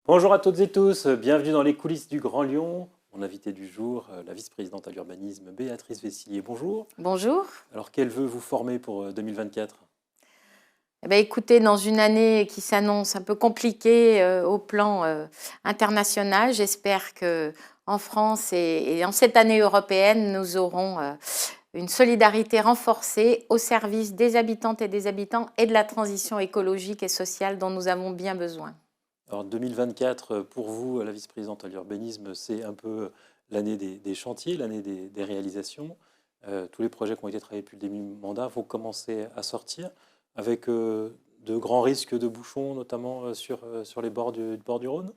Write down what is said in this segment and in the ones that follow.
Bonjour à toutes et tous, bienvenue dans les coulisses du Grand Lyon. Mon invité du jour, la vice-présidente à l'urbanisme, Béatrice Vessillier. Bonjour. Bonjour. Alors, quel vœu vous formez pour 2024? Eh ben, écoutez, dans une année qui s'annonce un peu compliquée au plan international, j'espère que en France et en cette année européenne, nous aurons une solidarité renforcée au service des habitantes et des habitants et de la transition écologique et sociale dont nous avons bien besoin. Alors, 2024, pour vous, la vice-présidente à l'urbanisme, c'est un peu l'année des chantiers, l'année des réalisations. Tous les projets qui ont été travaillés depuis le début du mandat vont commencer à sortir avec de grands risques de bouchons, notamment sur les bords du Rhône.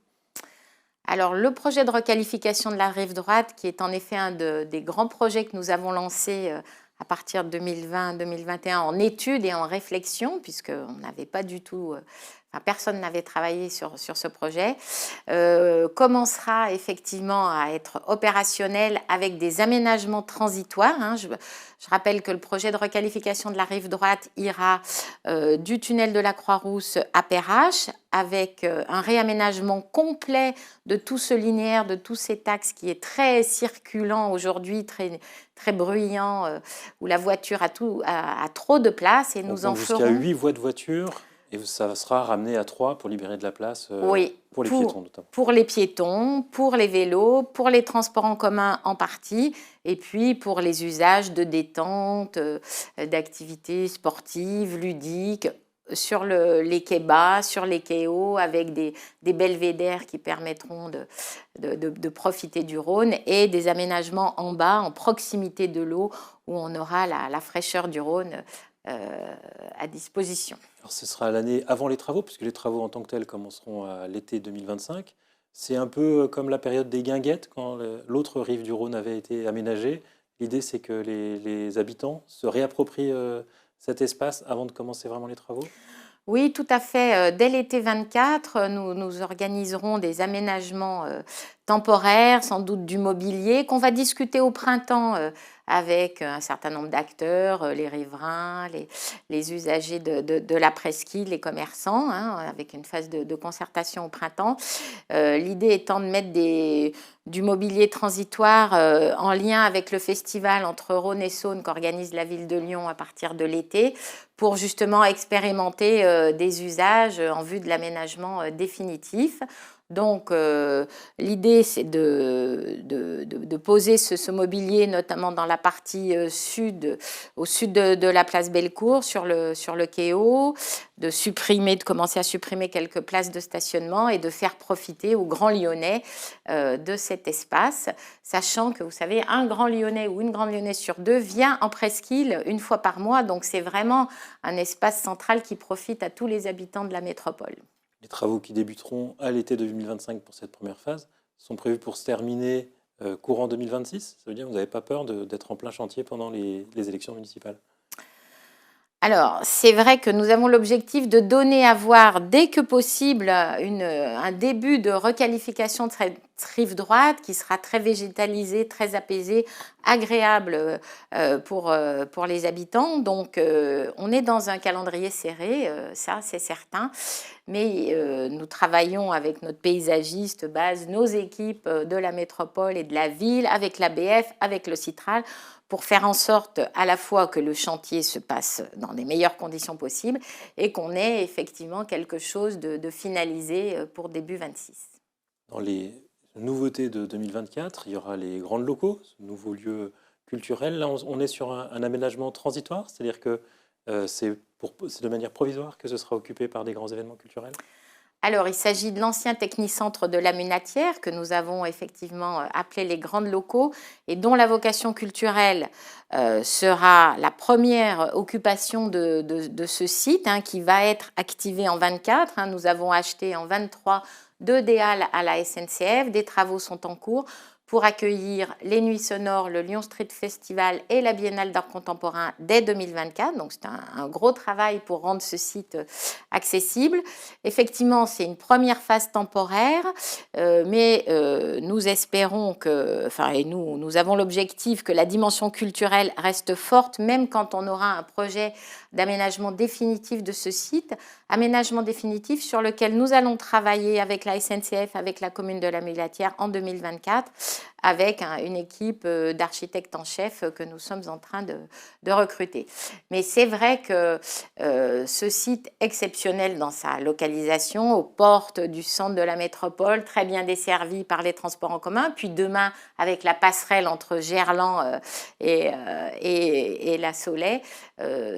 Alors, le projet de requalification de la rive droite, qui est en effet des grands projets que nous avons lancés à partir de 2020-2021 en étude et en réflexion, puisqu'on n'avait pas du tout, personne n'avait travaillé sur ce projet, commencera effectivement à être opérationnel avec des aménagements transitoires. Je rappelle que le projet de requalification de la rive droite ira du tunnel de la Croix-Rousse à Perrache, avec un réaménagement complet de tout ce linéaire, de tous ces axes qui est très circulant aujourd'hui, très, très bruyant, où la voiture a trop de place et nous en Jusqu'à ferons. 8 voies de voiture et ça sera ramené à 3 pour libérer de la place Oui, pour les piétons notamment. pour les piétons, pour les vélos, pour les transports en commun en partie, et puis pour les usages de détente, d'activités sportives, ludiques, sur les quais bas, sur les quais hauts, avec des belvédères qui permettront de profiter du Rhône, et des aménagements en bas, en proximité de l'eau, où on aura la fraîcheur du Rhône à disposition. Alors ce sera l'année avant les travaux, puisque les travaux en tant que tels commenceront à l'été 2025. C'est un peu comme la période des guinguettes, quand l'autre rive du Rhône avait été aménagée. L'idée, c'est que les habitants se réapproprient cet espace avant de commencer vraiment les travaux. Oui, tout à fait. Dès l'été 24, nous organiserons des aménagements temporaires, sans doute du mobilier, qu'on va discuter au printemps avec un certain nombre d'acteurs, les riverains, les usagers de la presqu'île, les commerçants, avec une phase de concertation au printemps. L'idée étant de mettre du mobilier transitoire en lien avec le festival entre Rhône et Saône qu'organise la ville de Lyon à partir de l'été, pour justement expérimenter des usages en vue de l'aménagement définitif. Donc, l'idée, c'est de poser ce mobilier, notamment dans la partie sud, au sud de la place Bellecour, sur le quai haut, de commencer à supprimer quelques places de stationnement et de faire profiter aux Grands Lyonnais de cet espace, sachant que, vous savez, un Grand Lyonnais ou une Grande Lyonnaise sur deux vient en presqu'île une fois par mois, donc c'est vraiment un espace central qui profite à tous les habitants de la métropole. Les travaux qui débuteront à l'été 2025 pour cette première phase sont prévus pour se terminer courant 2026. Ça veut dire que vous n'avez pas peur d'être en plein chantier pendant les élections municipales? Alors, c'est vrai que nous avons l'objectif de donner à voir dès que possible un début de requalification de cette rive droite qui sera très végétalisée, très apaisée, agréable pour les habitants. Donc, on est dans un calendrier serré, ça c'est certain, mais nous travaillons avec notre paysagiste base, nos équipes de la métropole et de la ville, avec l'ABF, avec le Citral, pour faire en sorte à la fois que le chantier se passe dans les meilleures conditions possibles et qu'on ait effectivement quelque chose de finalisé pour début 26. Dans les nouveautés de 2024, il y aura les grands locaux, ce nouveau lieu culturel. Là, on est sur un aménagement transitoire, c'est-à-dire que c'est de manière provisoire que ce sera occupé par des grands événements culturels. Alors, il s'agit de l'ancien technicentre de la Munatière que nous avons effectivement appelé les grandes locaux et dont la vocation culturelle sera la première occupation de ce site qui va être activé en 24. Nous avons acheté en 23 2 déales à la SNCF. Des travaux sont en cours pour accueillir les Nuits Sonores, le Lyon Street Festival et la Biennale d'art contemporain dès 2024. Donc, c'est un gros travail pour rendre ce site accessible. Effectivement, c'est une première phase temporaire, mais nous espérons et nous avons l'objectif que la dimension culturelle reste forte, même quand on aura un projet d'aménagement définitif de ce site, aménagement définitif sur lequel nous allons travailler avec la SNCF, avec la commune de la Mulatière en 2024, avec une équipe d'architectes en chef que nous sommes en train de recruter. Mais c'est vrai que ce site exceptionnel dans sa localisation, aux portes du centre de la métropole, très bien desservi par les transports en commun, puis demain avec la passerelle entre Gerland et la Saulaie,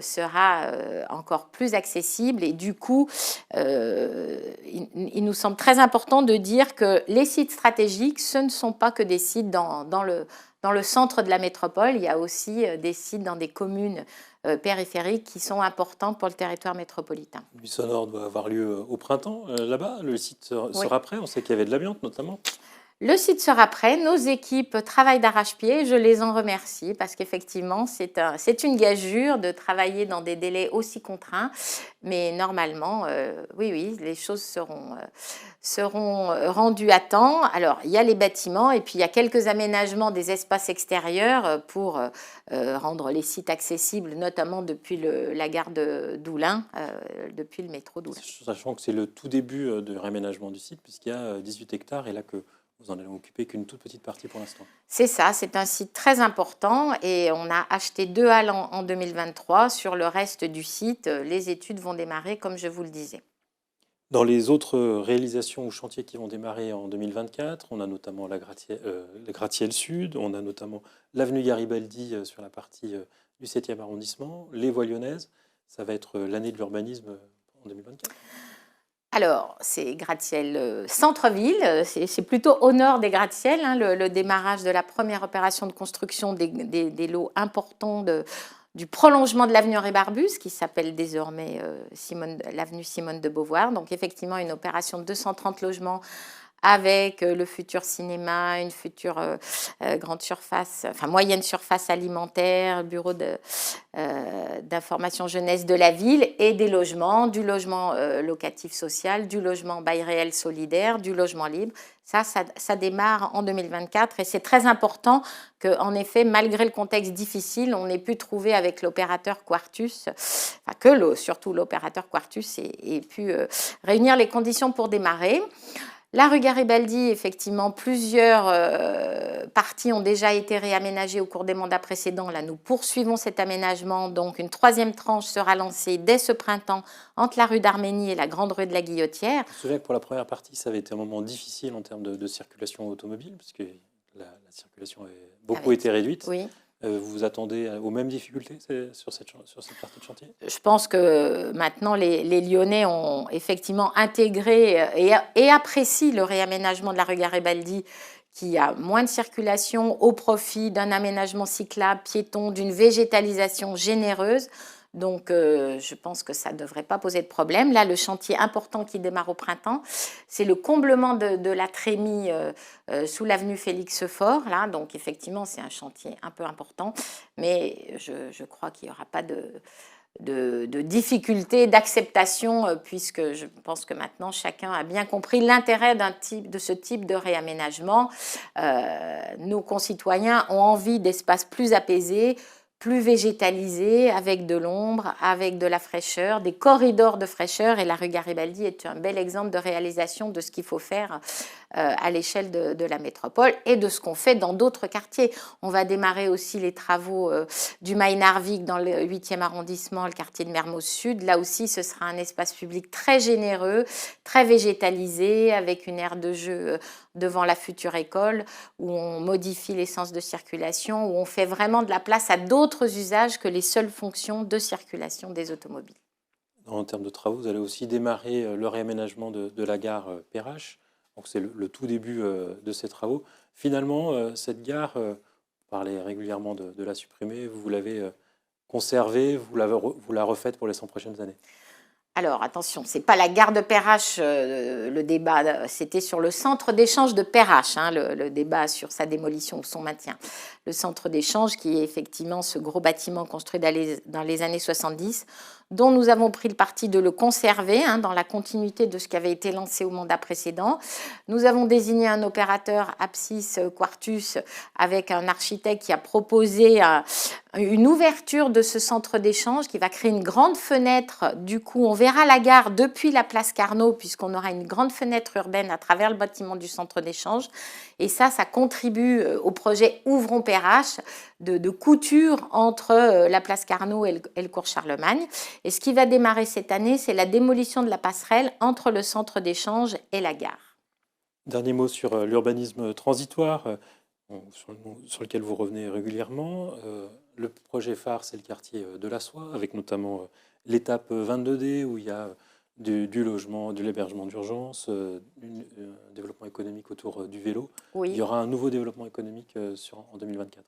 sera encore plus accessible. Et du coup, il nous semble très important de dire que les sites stratégiques, ce ne sont pas que des sites dans le centre de la métropole. Il y a aussi des sites dans des communes périphériques qui sont importants pour le territoire métropolitain. Le Nuits sonores doit avoir lieu au printemps là-bas. Le site sera prêt. On sait qu'il y avait de l'amiante notamment. Le site sera prêt, nos équipes travaillent d'arrache-pied, je les en remercie parce qu'effectivement c'est une gageure de travailler dans des délais aussi contraints, mais normalement, oui, les choses seront rendues à temps. Alors il y a les bâtiments et puis il y a quelques aménagements des espaces extérieurs pour rendre les sites accessibles, notamment depuis la gare d'Oulin, depuis le métro d'Oulin. Sachant que c'est le tout début de réaménagement du site puisqu'il y a 18 hectares et là que vous n'en allez occuper qu'une toute petite partie pour l'instant. C'est ça, c'est un site très important et on a acheté 2 halles en 2023. Sur le reste du site, les études vont démarrer comme je vous le disais. Dans les autres réalisations ou chantiers qui vont démarrer en 2024, on a notamment le gratte-ciel sud, on a notamment l'avenue Garibaldi sur la partie du 7e arrondissement, les voies lyonnaises. Ça va être l'année de l'urbanisme en 2024. Alors, c'est gratte-ciel centre-ville, c'est plutôt au nord des gratte-ciel, le démarrage de la première opération de construction des lots importants du prolongement de l'avenue Henri Barbus, qui s'appelle désormais l'avenue Simone de Beauvoir. Donc effectivement, une opération de 230 logements avec le futur cinéma, une future grande surface, enfin moyenne surface alimentaire, bureau d'information jeunesse de la ville et des logements, du logement locatif social, du logement bail réel solidaire, du logement libre. Ça démarre en 2024 et c'est très important qu'en effet, malgré le contexte difficile, on ait pu trouver avec l'opérateur Quartus, surtout l'opérateur Quartus ait pu réunir les conditions pour démarrer. La rue Garibaldi, effectivement, plusieurs parties ont déjà été réaménagées au cours des mandats précédents. Là, nous poursuivons cet aménagement. Donc, une 3e tranche sera lancée dès ce printemps entre la rue d'Arménie et la grande rue de la Guillotière. Je me souviens que pour la première partie, ça avait été un moment difficile en termes de circulation automobile, puisque la circulation a beaucoup été réduite. Oui. Vous vous attendez aux mêmes difficultés sur cette partie de chantier? Je pense que maintenant, les Lyonnais ont effectivement intégré et apprécient le réaménagement de la rue Garibaldi, qui a moins de circulation au profit d'un aménagement cyclable, piéton, d'une végétalisation généreuse. Donc, je pense que ça ne devrait pas poser de problème. Là, le chantier important qui démarre au printemps, c'est le comblement de la trémie sous l'avenue Félix Faure. Là. Donc, effectivement, c'est un chantier un peu important. Mais je crois qu'il n'y aura pas de difficulté, d'acceptation, puisque je pense que maintenant, chacun a bien compris l'intérêt de ce type de réaménagement. Nos concitoyens ont envie d'espaces plus apaisés, plus végétalisé, avec de l'ombre, avec de la fraîcheur, des corridors de fraîcheur. Et la rue Garibaldi est un bel exemple de réalisation de ce qu'il faut faire à l'échelle de la métropole et de ce qu'on fait dans d'autres quartiers. On va démarrer aussi les travaux du Maïnarvik dans le 8e arrondissement, le quartier de Mermoz Sud. Là aussi, ce sera un espace public très généreux, très végétalisé, avec une aire de jeu devant la future école, où on modifie les sens de circulation, où on fait vraiment de la place à d'autres usages que les seules fonctions de circulation des automobiles. En termes de travaux, vous allez aussi démarrer le réaménagement de la gare Perrache. Donc c'est le tout début de ces travaux. Finalement, cette gare, vous parlez régulièrement de la supprimer, vous l'avez conservée, vous la refaites pour les 100 prochaines années. Alors attention, ce n'est pas la gare de Perrache, le débat, c'était sur le centre d'échange de Perrache, le débat sur sa démolition ou son maintien. Le centre d'échange qui est effectivement ce gros bâtiment construit dans les années 70. dont nous avons pris le parti de le conserver dans la continuité de ce qui avait été lancé au mandat précédent. Nous avons désigné un opérateur, Apsys Quartus, avec un architecte qui a proposé une ouverture de ce centre d'échange qui va créer une grande fenêtre. Du coup, on verra la gare depuis la place Carnot, puisqu'on aura une grande fenêtre urbaine à travers le bâtiment du centre d'échange. Et ça contribue au projet Ouvrons Perrache de couture entre la place Carnot et le cours Charlemagne. Et ce qui va démarrer cette année, c'est la démolition de la passerelle entre le centre d'échange et la gare. Dernier mot sur l'urbanisme transitoire, sur lequel vous revenez régulièrement. Le projet phare, c'est le quartier de la Soie, avec notamment l'étape 22D, où il y a du logement, de l'hébergement d'urgence, un développement économique autour du vélo. Oui. Il y aura un nouveau développement économique en 2024.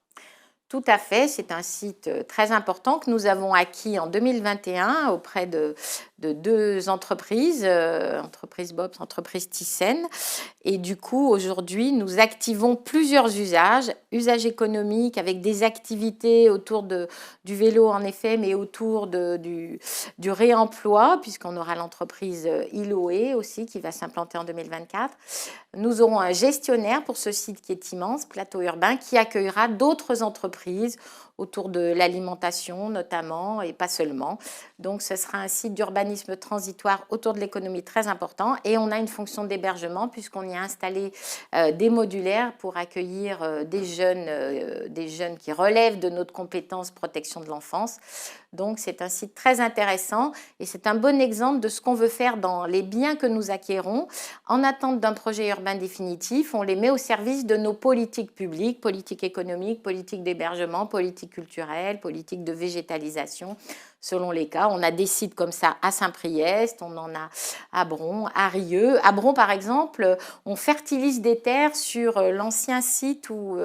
Tout à fait, c'est un site très important que nous avons acquis en 2021 auprès de deux entreprises, entreprise Bobs, entreprise Thyssen. Et du coup, aujourd'hui, nous activons plusieurs usages économiques avec des activités autour du vélo en effet, mais autour du réemploi, puisqu'on aura l'entreprise Iloé aussi qui va s'implanter en 2024. Nous aurons un gestionnaire pour ce site qui est immense, Plateau Urbain, qui accueillera d'autres entreprises autour de l'alimentation notamment et pas seulement. Donc ce sera un site d'urbanisme transitoire autour de l'économie très important et on a une fonction d'hébergement puisqu'on y a installé des modulaires pour accueillir des jeunes qui relèvent de notre compétence protection de l'enfance. Donc c'est un site très intéressant et c'est un bon exemple de ce qu'on veut faire dans les biens que nous acquérons. En attente d'un projet urbain définitif, on les met au service de nos politiques publiques, politiques économiques, politiques d'hébergement, politiques culturelles, politiques de végétalisation, selon les cas. On a des sites comme ça à Saint-Priest, on en a à Bron, à Rieux. À Bron, par exemple, on fertilise des terres sur l'ancien site où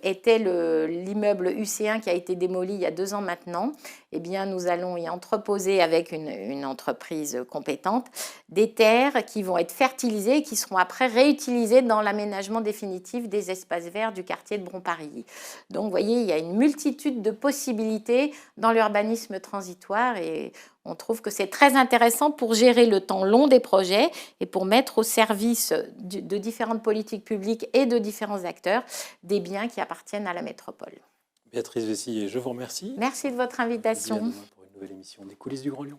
était l'immeuble UC1 qui a été démoli il y a 2 ans maintenant. Eh bien, nous allons y entreposer avec une entreprise compétente des terres qui vont être fertilisées et qui seront après réutilisées dans l'aménagement définitif des espaces verts du quartier de Bron-Parilly. Donc, vous voyez, il y a une multitude de possibilités dans l'urbanisme transitoire et on trouve que c'est très intéressant pour gérer le temps long des projets et pour mettre au service de différentes politiques publiques et de différents acteurs des biens qui appartiennent à la métropole. Béatrice Vessier, je vous remercie. Merci de votre invitation. Je vous dis à demain pour une nouvelle émission des coulisses du Grand Lyon.